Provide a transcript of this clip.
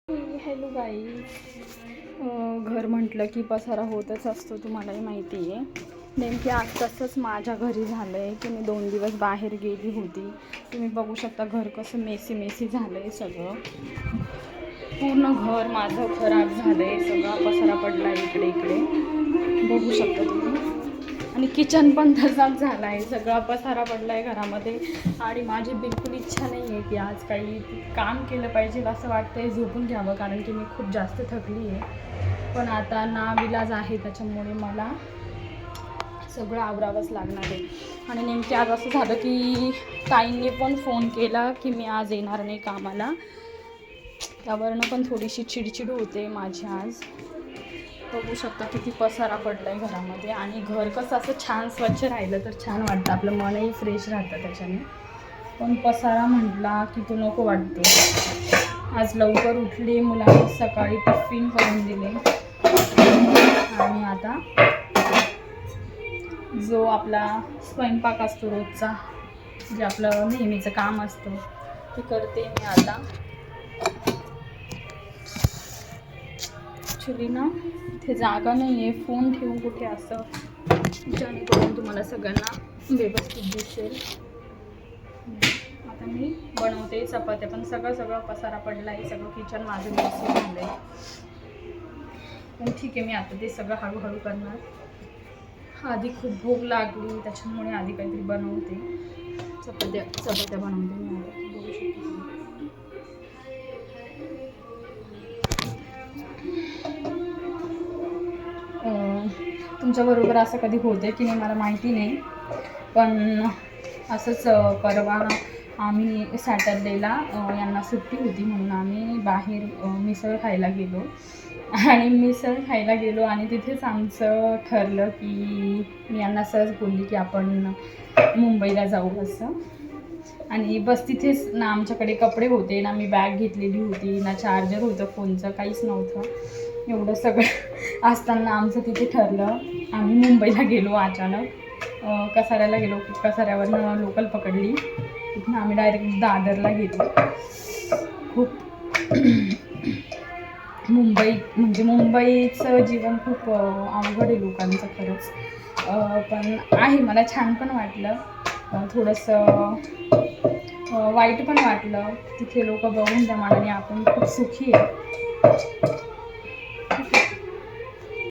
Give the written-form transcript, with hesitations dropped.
Hello guys. घर म्हटलं की पसारा होतच असतो, तुम्हालाही माहिती आहे. नेमकी आज तसंच माझ्या घरी झालं आहे की मी 2 दिवस बाहेर गेली होती. तुम्ही बघू शकता घर कसं मेसी झालं आहे. सगळं पूर्ण घर माझं खराब झालं आहे. सगळा पसारा पडला आहे इकडे इकडे बघू शकता तुम्ही. आणि किचन पण तसाच झाला आहे, सगळा पसारा पडला आहे घरामध्ये. आणि माझी बिलकुल इच्छा नाही आहे की आज काही काम केलं पाहिजे. असं वाटतं आहे झोपून घ्यावं, कारण की मी खूप जास्त थकली आहे. पण आता नाविलाज आहे, त्याच्यामुळे मला सगळं आवरावंच लागणार आहे. आणि नेमके आज असं झालं की ताईंनी पण फोन केला की मी आज येणार नाही कामाला. त्यावरनं पण थोडीशी चिडचिड होते माझी आज. बघू शकता किती पसारा पडला आहे घरामध्ये. आणि घर कसं असं छान स्वच्छ राहिलं तर छान वाटतं, आपलं मनही फ्रेश राहतं त्याच्याने. पण पसारा म्हटला की तो नको वाटतो. आज लवकर उठले, मुलांना सकाळी टिफिन करून दिले. आणि आता जो आपला स्वयंपाक असतो रोजचा, जे आपलं नेहमीचं काम असतं ते करते मी आता. ॲक्च्युली ना इथे जागा नाही आहे, फोन ठेवून कुठे असं, जेणेकरून तुम्हाला सगळ्यांना व्यवस्थित दिसेल. आता मी बनवते चपात्या, पण सगळं पसारा पडला आहे. सगळं किचन माझं मेसी झालं आहे. पण ठीक आहे, मी आता ते सगळं हळूहळू करणार. आधी खूप भूक लागली, त्याच्यामुळे आधी काहीतरी बनवते. चपात्या बनवते मी आता. बघू शकते तुमच्याबरोबर असं कधी होतं की नाही मला माहिती नाही. पण असंच परवा आम्ही सॅटर्डेला यांना सुट्टी होती म्हणून आम्ही बाहेर मिसळ खायला गेलो. आणि तिथेच आमचं ठरलं की मी यांना सहज बोलली की आपण मुंबईला जाऊ असं. आणि बस तिथेच ना आमच्याकडे कपडे होते ना, मी बॅग घेतलेली होती ना, चार्जर होतं फोनचं, काहीच नव्हतं. एवढं सगळं असताना आमचं तिथे ठरलं. आम्ही मुंबईला गेलो अचानक. कसाऱ्याला गेलो, कसाऱ्यावरनं लोकल पकडली. तिथून आम्ही डायरेक्ट दादरला गेलो. खूप मुंबईचं जीवन खूप अवघड आहे लोकांचं खरंच. पण आहे, मला छान पण वाटलं, थोडंसं वाईट पण वाटलं. तिथे लोक बघून त्या मानाने आपण खूप सुखी आहे.